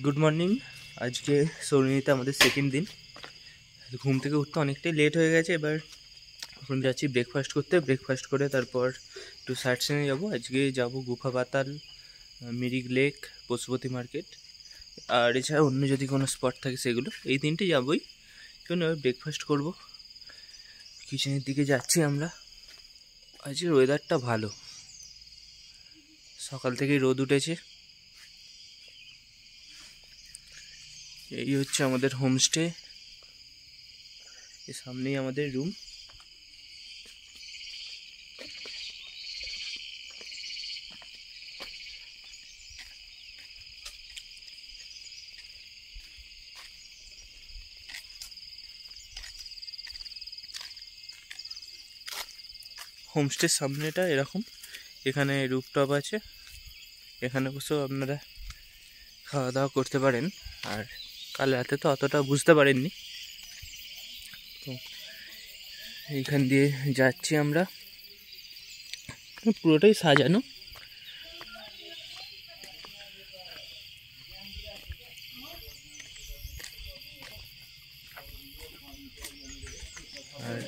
Good morning. আজকে সৌরনীতে আমাদের second দিন। ঘুম থেকে উঠতে অনেকটাই লেট হয়ে গেছে। এবার এখন যাচ্ছি ব্রেকফাস্ট করতে। ব্রেকফাস্ট করে তারপর একটু সাইট সিনে যাবো। আজকে যাব গুফা পাতাল, মিরিক লেক, পশুপতি মার্কেট, আর এছাড়া অন্য যদি কোনো স্পট থাকে সেগুলো। এই তিনটে যাবোই। চলুন এবার ব্রেকফাস্ট করবো। কিচেনের দিকে যাচ্ছি আমরা। আজকের ওয়েদারটা ভালো, সকাল থেকেই রোদ উঠেছে। এই হচ্ছে আমাদের হোমস্টে, এর সামনেই আমাদের রুম। হোমস্টের সামনেটা এরকম, এখানে রুফটপ আছে, এখানে বসেও আপনারা খাওয়া দাওয়া করতে পারেন। আর কাল রাতে তো অতটা বুঝতে পারেননি, তো এইখান দিয়ে যাচ্ছি আমরা। পুরোটাই সাজানো। আর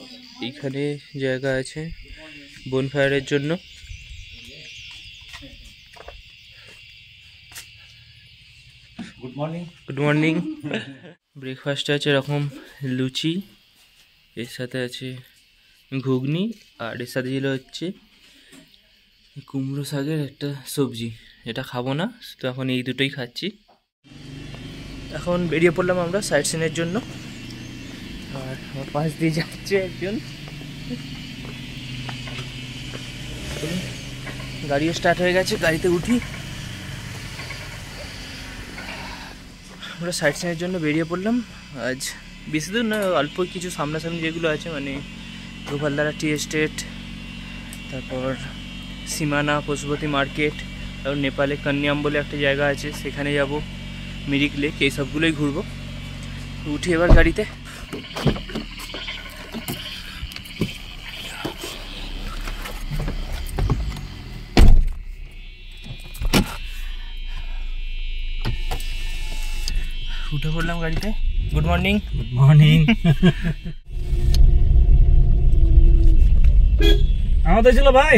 এইখানে জায়গা আছে বনফায়ারের জন্য। Good morning. ব্রেকফাস্টে আছে এরকম লুচি, এর সাথে আছে ঘুগনি, আর এর সাথে ছিল হচ্ছে কুমড়ো শাকের একটা সবজি। এটা খাবো না, তো এখন এই দুটোই খাচ্ছি। এখন বেরিয়ে পড়লাম আমরা সাইট সিনের জন্য। আর আমার পাশ দিয়ে যাচ্ছে একজন। গাড়িও স্টার্ট হয়ে গেছে, গাড়িতে উঠি। আমরা সাইট সিনের জন্য বেরিয়ে পড়লাম। আজ বেশি দূর না, অল্প কিছু সামনাসামনি যেগুলো আছে, মানে গোপালদারা টি এস্টেট, তারপর সীমানা, পশুপতি মার্কেট, তারপর নেপালে কান্যাম বলে একটা জায়গা আছে, সেখানে যাব, মিরিক লেক, এই সবগুলোই ঘুরবো। উঠি এবার গাড়িতে। উঠে পড়লাম গাড়িতে। Good morning. Good morning. আমাদের ছিল ভাই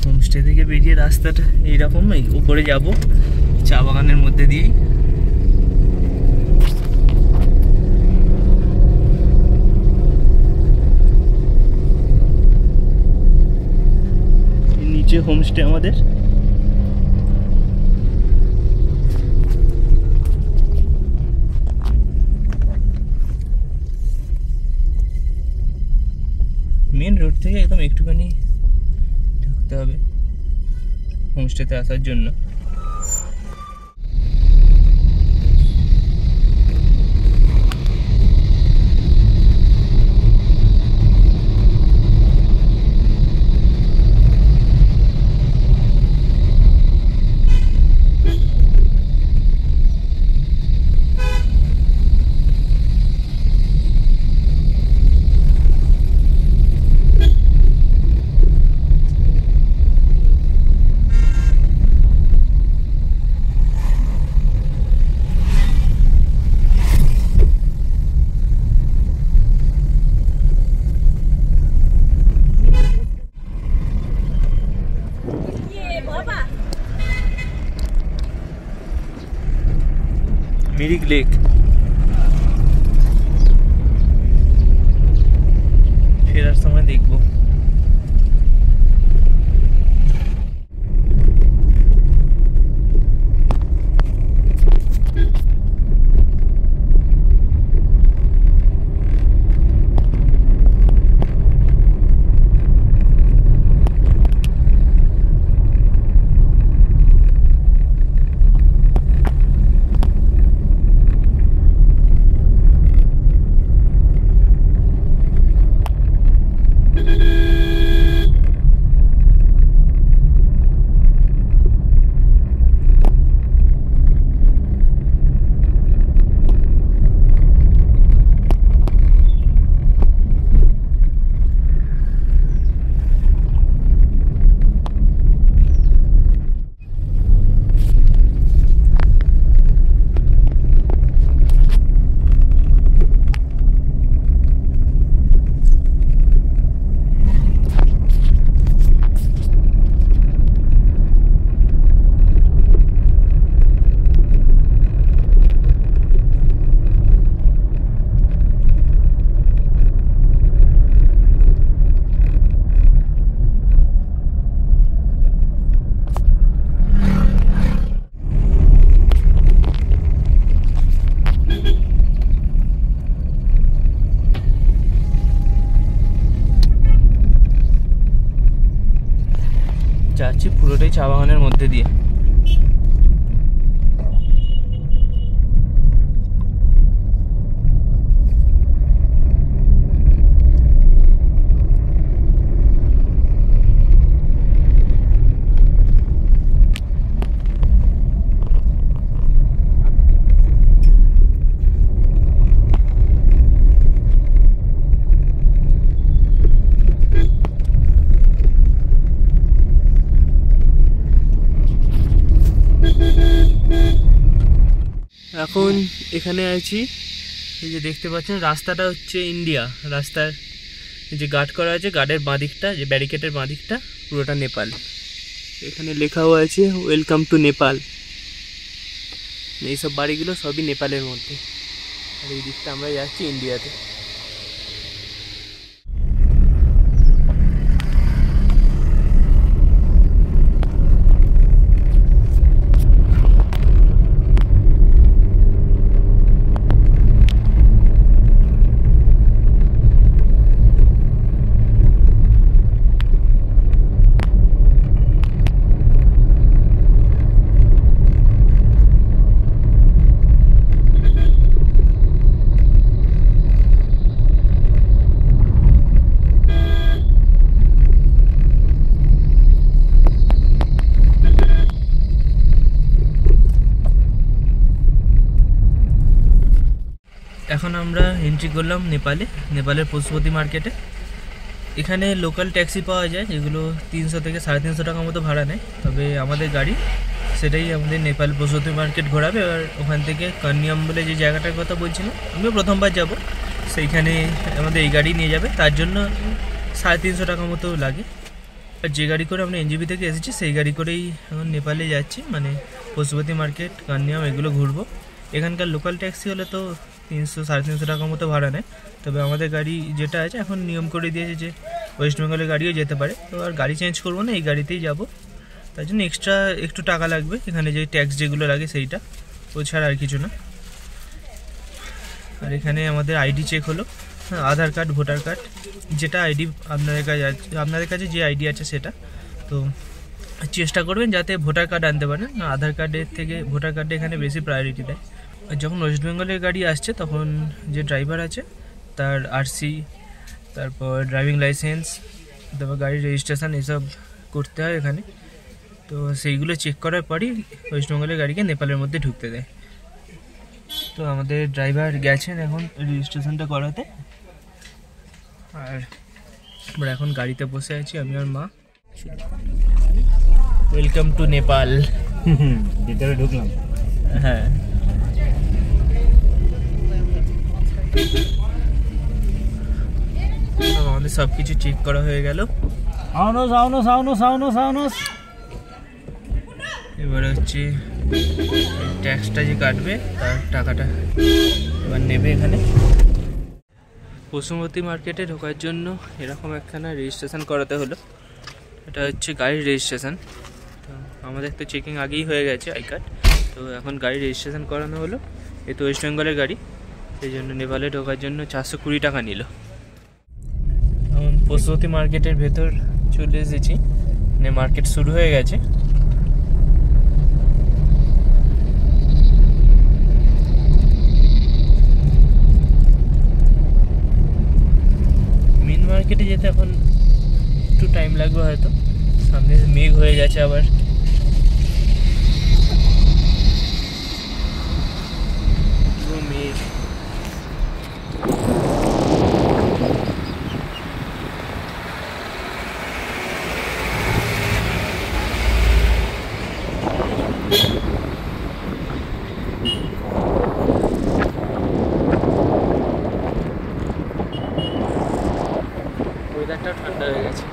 হোমস্টে থেকে বেরিয়ে রাস্তাটা এইরকম, উপরে যাব চা বাগানের মধ্যে দিয়েই। নিচে হোমস্টে আমাদের। মেন রোড থেকে একদম একটুখানি ঢুকতে হবে হোমস্টেতে আসার জন্য। মিরিক লেক, ফেরার সময় দেখবো। চা বাগানের মধ্যে দিয়ে। এখন এখানে আছি, এই যে দেখতে পাচ্ছেন রাস্তাটা হচ্ছে ইন্ডিয়া, রাস্তার যে গার্ড করা আছে গার্ডের বাঁ দিকটা, যে ব্যারিকেডের বাঁ দিকটা পুরোটা নেপাল। এখানে লেখাও আছে ওয়েলকাম টু নেপাল। এইসব বাড়িগুলো সবই নেপালের মধ্যে, আর এই দিকটা আমরা যাচ্ছি ইন্ডিয়াতে। এখন আমরা এন্ট্রি করলাম নেপালের পশুপতি মার্কেটে। এখানে লোকাল ট্যাক্সি পাওয়া যায়, যেগুলো 300 থেকে 350 টাকা মতো ভাড়া নেয়। তবে আমাদের গাড়ি সেটাই আমাদের নেপাল পশুপতি মার্কেট ঘোরাবে। আর ওখান থেকে কান্নিয়াম বলে যে জায়গাটার কথা বলছিলাম, আমিও প্রথমবার যাব, সেইখানে আমাদের এই গাড়ি নিয়ে যাবে। তার জন্য 350 টাকা মতো লাগে। আর যে গাড়ি করে আমরা এনজিপি থেকে এসেছি সেই গাড়ি করেই এখন নেপালে যাচ্ছি, মানে পশুপতি মার্কেট, কান্নিয়াম এগুলো ঘুরবো। এখানকার লোকাল ট্যাক্সি হলে তো 300-350 টাকা মতো ভাড়া নেয়। তবে আমাদের গাড়ি যেটা আছে এখন নিয়ম করে দিয়েছে যে ওয়েস্ট বেঙ্গলের গাড়িও যেতে পারে। তো আর গাড়ি চেঞ্জ করবো না, এই গাড়িতেই যাব। তার জন্য এক্সট্রা একটু টাকা লাগবে, এখানে যে ট্যাক্স যেগুলো লাগে সেইটা, ও ছাড়া আর কিছু না। আর এখানে আমাদের আইডি চেক হলো, আধার কার্ড, ভোটার কার্ড, যেটা আইডি আপনাদের কাছে যে আইডি আছে সেটা। তো চেষ্টা করবেন যাতে ভোটার কার্ড আনতে পারেন, আধার কার্ডের থেকে ভোটার কার্ডে এখানে বেশি প্রায়োরিটি দেয়। আর যখন ওয়েস্ট বেঙ্গলের গাড়ি আসছে তখন যে ড্রাইভার আছে তার আরসি, তারপর ড্রাইভিং লাইসেন্স, তারপর গাড়ির রেজিস্ট্রেশন এসব করতে হয় এখানে। তো সেইগুলো চেক করার পরই ওয়েস্ট বেঙ্গলের গাড়িকে নেপালের মধ্যে ঢুকতে দেয়। তো আমাদের ড্রাইভার গেছেন এখন রেজিস্ট্রেশনটা করাতে, আর আমরা এখন গাড়িতে বসে আছি আমি আর মা। Welcome to Nepal. ভিতরে ঢুকলাম। হ্যাঁ, আমাদের সব কিছু চেক করা হয়ে গেল। এবার হচ্ছে ট্যাক্সটা যে কাটবে তার টাকাটা এবার নেবে এখানে। পশুপতি মার্কেটে ঢোকার জন্য এরকম একখানা রেজিস্ট্রেশন করাতে হলো। এটা হচ্ছে গাড়ির রেজিস্ট্রেশন। তো আমাদের তো চেকিং আগেই হয়ে গেছে আই কার্ড, তো এখন গাড়ির রেজিস্ট্রেশন করানো হলো। এ তো ওয়েস্ট বেঙ্গলের গাড়ি, সেই জন্য নেপালে ঢোকার জন্য 420 টাকা নিল। এখন পশুপতি মার্কেটের ভেতর চলে এসেছি, মানে মার্কেট শুরু হয়ে গেছে। মেন মার্কেটে যেতে এখন একটু টাইম লাগবে হয়তো, সামনে মেঘ হয়ে গেছে আবার। মেঘ, ওয়েদারটাও ঠান্ডা হয়ে গেছে।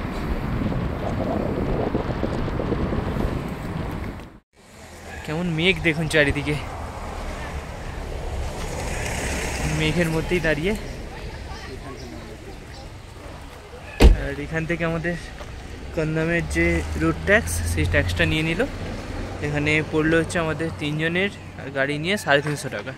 কেমন মেঘ দেখুন চারিদিকে, মেঘের মধ্যেই দাঁড়িয়ে। আর এখান থেকে আমাদের কন্দামের যে রোড ট্যাক্স, সেই ট্যাক্সটা নিয়ে নিল। এখানে পড়লো হচ্ছে আমাদের 3 জনের গাড়ি নিয়ে 350 টাকা।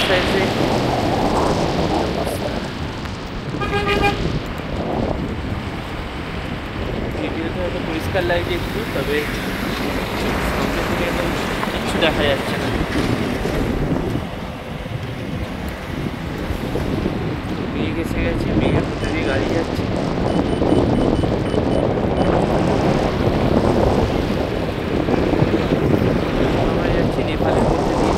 সাইজে ভিডিওতে হয়তো পরিষ্কার লাগছে একটু, তবে সামনে থেকে একদম কিচ্ছু দেখা যাচ্ছে না। মেঘ এসে গেছে, মেঘের মধ্যে দিয়ে গাড়ি যাচ্ছে। আমরা যাচ্ছি নেপালের মধ্যে দিয়ে।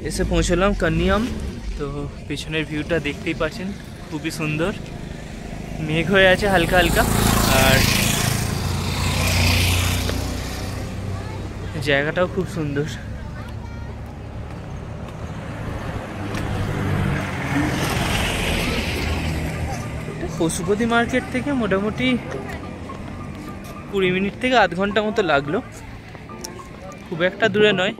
এসে পৌঁছলাম কান্নিয়াম। তো পেছনের ভিউটা দেখতেই পাচ্ছেন, খুবই সুন্দর। মেঘ হয়ে আছে হালকা হালকা, আর জায়গাটাও খুব সুন্দর। পশুপতি মার্কেট থেকে মোটামুটি 20 মিনিট থেকে আধ ঘন্টা মতো লাগলো, খুব একটা দূরে নয়।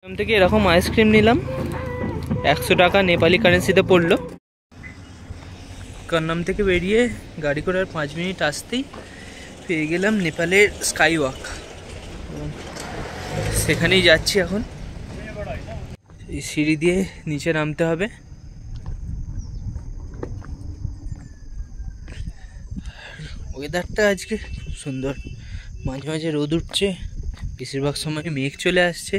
এখান থেকে এরকম আইসক্রিম নিলাম, 100 টাকা নেপালি কারেন্সিতে পড়লো। কান্নাম থেকে বেরিয়ে গাড়ি করে আর 5 মিনিট আসতেই পেয়ে গেলাম নেপালের স্কাই ওয়াক। সেখানেই যাচ্ছি এখন। এই সিঁড়ি দিয়ে নিচে নামতে হবে। ওয়েদারটা আজকে খুব সুন্দর, মাঝে মাঝে রোদ উঠছে, বেশিরভাগ সময় মেঘ চলে আসছে।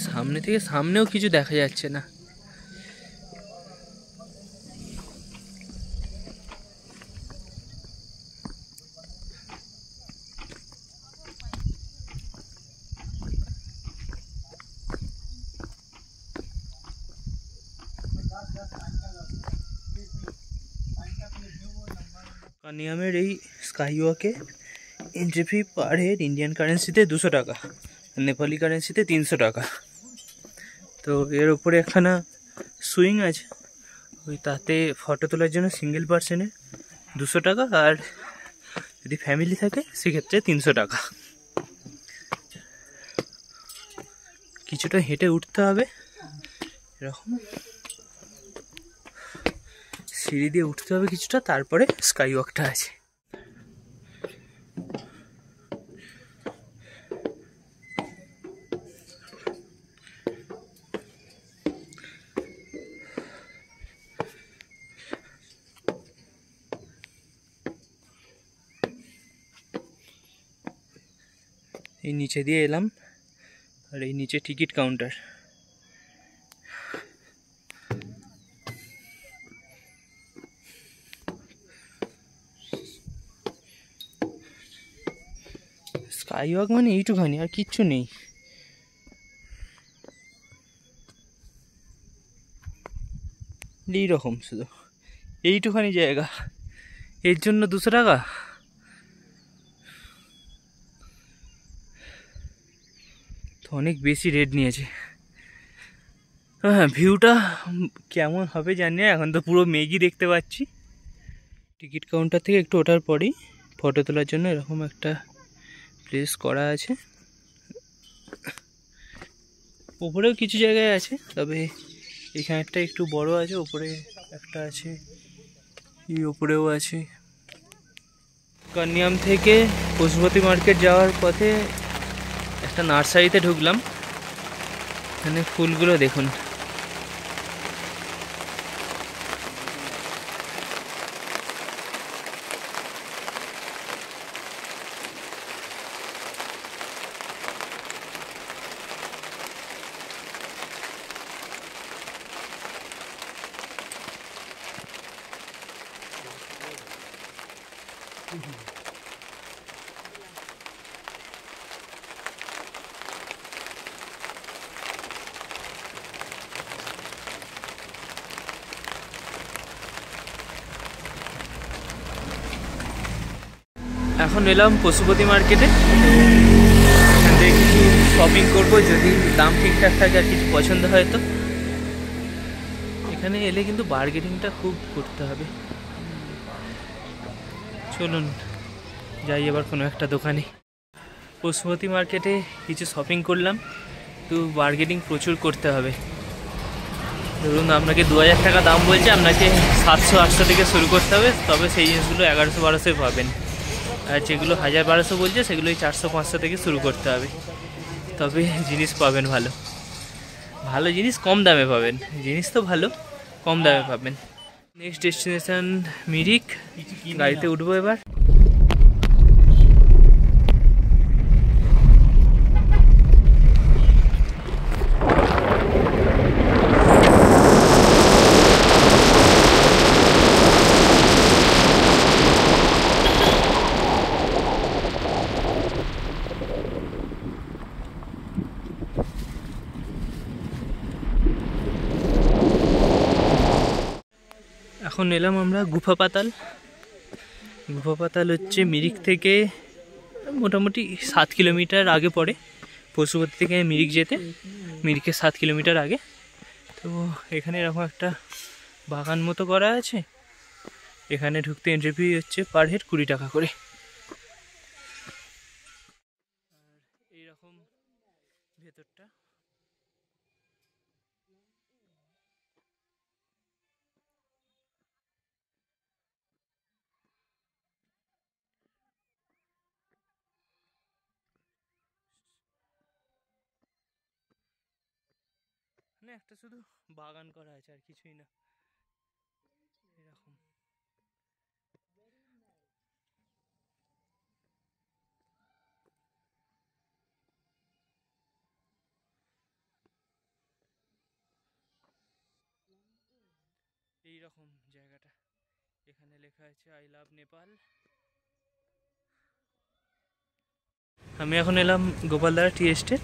সামনে থেকে সামনেও কিছু দেখা যাচ্ছে না। কানিয়ামের এই স্কাই ওয়াকে entry fee per head Indian কারেন্সিতে 200 টাকা, নেপালি কারেন্সিতে 300 টাকা। তো এর উপরে একখানা সুইং আছে, ওই তাতে ফটো তোলার জন্য সিঙ্গেল পার্সনে 200 টাকা, আর যদি ফ্যামিলি থাকে সেক্ষেত্রে 300 টাকা। কিছুটা হেঁটে উঠতে হবে, এরকম সিঁড়ি দিয়ে উঠতে হবে কিছুটা, তারপরে স্কাই ওয়াকটা আছে। এই নিচে দিয়ে এলাম, আর এই নিচে টিকিট কাউন্টার। স্কাই ওয়াক মানে এইটুখানি, আর কিচ্ছু নেই। এইরকম শুধু এইটুখানি জায়গা, এর জন্য 200 টাকা। তো অনেক বেশি রেট নিয়েছে। হ্যাঁ, ভিউটা কেমন হবে জানি না, এখন তো পুরো মেঘই দেখতে পাচ্ছি। টিকিট কাউন্টার থেকে একটু ওঠার পরেই ফটো তোলার জন্য এরকম একটা প্লেস করা আছে। উপরেও কিছু জায়গায় আছে, তবে এখানেরটা একটু বড় আছে। উপরে একটা আছে, এই উপরেও আছে। কান্যাম থেকে পশুপতি মার্কেট যাওয়ার পথে একটা নার্সারিতে ঢুকলাম। এখানে ফুলগুলো দেখুন। এখন এলাম পশুপতি মার্কেটে, এখান থেকে কিছু শপিং করবো, যদি দাম ঠিকঠাক থাকে আর কিছু পছন্দ হয় তো। এখানে এলে কিন্তু বার্গেনিংটা খুব করতে হবে। চলুন যাই এবার কোনো একটা দোকানে। পশুপতি মার্কেটে কিছু শপিং করলাম, তো বার্গেনিং প্রচুর করতে হবে। ধরুন আপনাকে 2000 টাকা দাম বলছে, আপনাকে 700-800 থেকে শুরু করতে হবে, তবে সেই জিনিসগুলো 1100-1200 পাবেন। আর যেগুলো 1000-1200 বলছে সেগুলোই 400-500 থেকে শুরু করতে হবে, তবে জিনিস পাবেন ভালো। ভালো জিনিস কম দামে পাবেন, জিনিস তো ভালো, কম দামে পাবেন। নেক্সট ডেস্টিনেশন মিরিক, গাড়িতে উঠবো এবার। এখন এলাম আমরা গুফা পাতাল। গুফা পাতাল হচ্ছে মিরিক থেকে মোটামুটি 7 কিলোমিটার আগে পড়ে। পশুপতি থেকে মিরিক যেতে মিরিকে 7 কিলোমিটার আগে। তো এখানে এরকম একটা বাগান মতো করা আছে, এখানে ঢুকতে এন্ট্রি ফি হচ্ছে পার হেড 20 টাকা করে। আর এইরকম ভেতরটা। মানে একটা শুধু বাগান করা আছে, আর কিছুই না। এরকম এইরকম জায়গাটা। এখানে লেখা আছে আই লাভ নেপাল। আমি এখন এলাম গোপালদারা টি এস্টেট,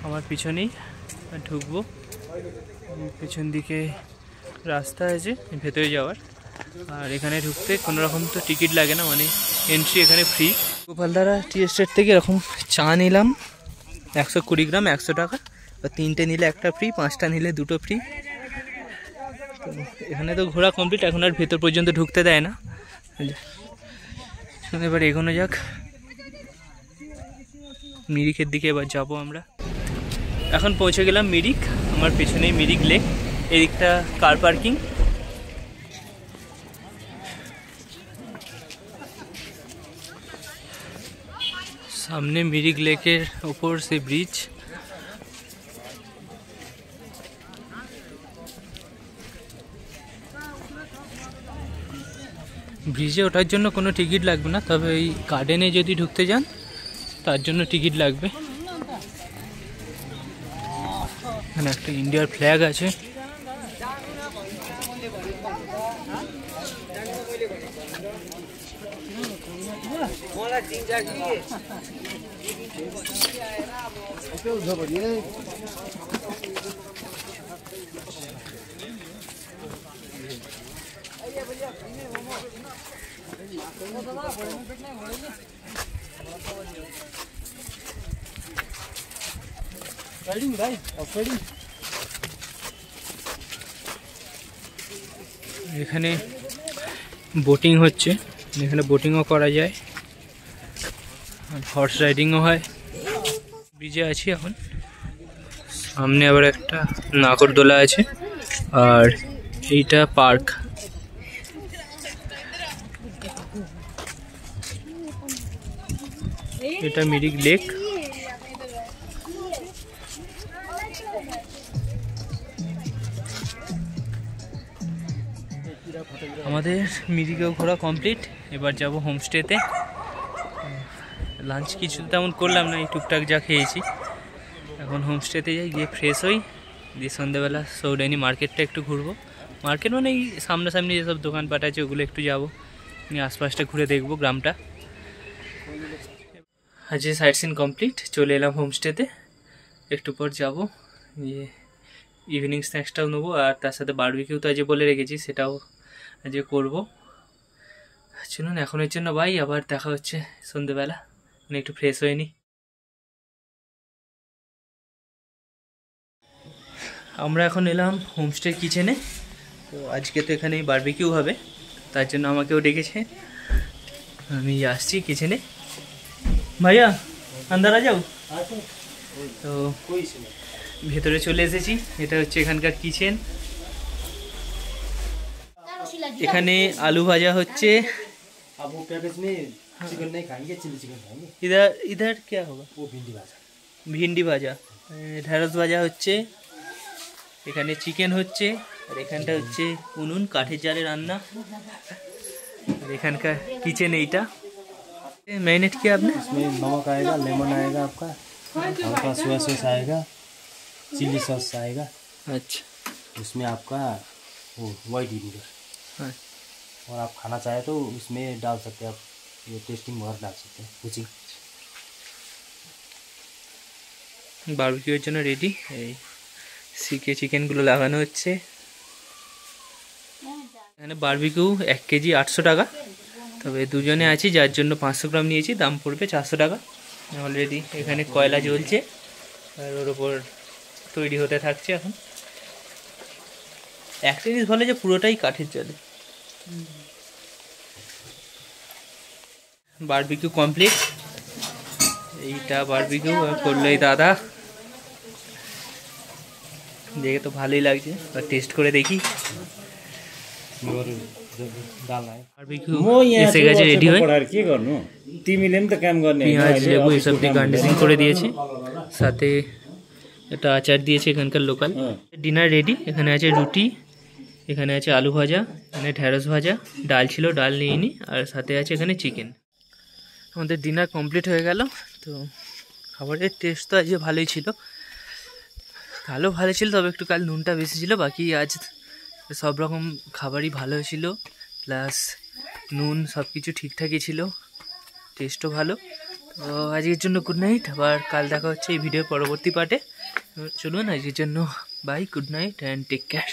আমার পিছনেই ঢুকবো। পিছন দিকে রাস্তা আছে ভেতরে যাওয়ার, আর এখানে ঢুকতে কোনো রকম তো টিকিট লাগে না, মানে এন্ট্রি এখানে ফ্রি। গোপালদারা টি এস্টেট থেকে এরকম চা নিলাম 120 গ্রাম 100 টাকা, বা 3টে নিলে একটা ফ্রি, 5টা নিলে 2টো ফ্রি। তো এখানে তো ঘোরা কমপ্লিট, এখন আর ভেতর পর্যন্ত ঢুকতে দেয় না। এবার এগোনো যাক মিরিকের দিকে। এবার যাব আমরা। এখন পৌঁছে গেলাম মিরিক। আমার পেছনেই মিরিক লেক, এদিকটা কার পার্কিং। সামনে মিরিক লেকের ওপর সে ব্রিজ। ব্রিজে ওঠার জন্য কোনো টিকিট লাগবে না, তবে এই গার্ডেনে যদি ঢুকতে যান তার জন্য টিকিট লাগবে। এখানে একটা ইন্ডিয়ার ফ্ল্যাগ আছে। এখানে বোটিং হচ্ছে, এখানে বোটিংও করা যায়, হর্স রাইডিংও হয়। ব্রিজে আছি এখন, সামনে আবার একটা নাগরদোলা আছে, আর এইটা পার্ক। এটা মিরিক লেক। আমাদের মিরিকেও ঘোরা কমপ্লিট। এবার যাব হোমস্টেতে। লাঞ্চ কিছু তেমন করলাম না, এই টুকটাক যা খেয়েছি। এখন হোমস্টেতে যাই, গিয়ে ফ্রেশ হই, দিয়ে সন্ধ্যেবেলা সৌডাইনি মার্কেটটা একটু ঘুরবো। মার্কেট মানে এই সামনাসামনি যেসব দোকানপাট আছে ওগুলো একটু যাবো, নিয়ে আশপাশটা ঘুরে দেখবো গ্রামটা। আজকে সাইট সিন কমপ্লিট, চলে এলাম হোমস্টেতে। একটু পর যাবো, গিয়ে ইভিনিং স্ন্যাক্সটাও নেবো, আর তার সাথে বারবিকিউ তো আজকে বলে রেখেছি, সেটাও আজকে করবো। চলুন এখনের জন্য বাই, আবার দেখা হচ্ছে সন্ধ্যেবেলা, মানে একটু ফ্রেশ হয়ে নি। আমরা এখন এলাম হোমস্টে কিচেনে। তো আজকে তো এখানেই বারবিকিউ হবে, তার জন্য আমাকেও ডেকেছে। আমি আসছি কিচেনে। ভাইয়া আন্দার আ যাও। তো ভেতরে চলে এসেছি, এটা হচ্ছে এখানকার কিচেন। এখানে আলু ভাজা হচ্ছে। इधर क्या होगा? वो भिंडी भाजा। ঢেঁড়স ভাজা হচ্ছে। এখানে চিকেন হচ্ছে, আর এখানটা হচ্ছে উনুন, কাঠের জালে রান্না। আর এখানকার কিচেন এইটা। मैरिनेट किया आपने? इसमें नमक आएगा, लेमन आएगा, आपका हल्का सोया सॉस आएगा, चिली सॉस आएगा। अच्छा, उसमें आपका वो वाइट विनेगर। हाँ। और आप खाना चाहे तो उसमें डाल सकते हैं, आप ये टेस्टिंग वगैरह डाल सकते हैं कुछ। বারবিকিউর জন্য রেডি। এই সিকে চিকেনগুলো লাগানো হচ্ছে। এখানে বারবিকিউ 1 কেজি 800 টাকা, তবে দুজনে আছি যার জন্য 500 গ্রাম নিয়েছি, দাম পড়বে 400 টাকা। অলরেডি এখানে কয়লা জ্বলছে, আর ওর ওপর তৈরি হতে থাকছে। এখন একটা জিনিস ভালো যে পুরোটাই কাঠের জালে। Barbecue complete. এইটা বারবিকিউ করলো এই দাদা, দেখে তো ভালোই লাগছে, আর টেস্ট করে দেখি। বারবিকিউ এসে গেছে রেডি হয়ে। পেঁয়াজ লেবু এসব দিয়ে গার্নিশিং করে দিয়েছে, সাথে একটা আচার দিয়েছে এখানকার লোকাল। Dinner ready. এখানে আছে রুটি, এখানে আছে আলু ভাজা, এখানে ঢেঁড়স ভাজা, ডাল ছিল, ডাল নিইনি, আর সাথে আছে এখানে চিকেন। আমাদের ডিনার কমপ্লিট হয়ে গেল। তো খাবারের টেস্ট তো আজকে ভালোই ছিল, কালও ভালো ছিল, তবে একটু কাল নুনটা বেশি ছিল। বাকি আজ সব রকম খাবারই ভালো ছিল, প্লাস নুন সব কিছু ঠিকঠাকই ছিল, টেস্টও ভালো। তো আজকের জন্য গুড নাইট, আবার কাল দেখা হচ্ছে এই ভিডিওর পরবর্তী পার্টে। চলুন আজকের জন্য bye, good night and take care.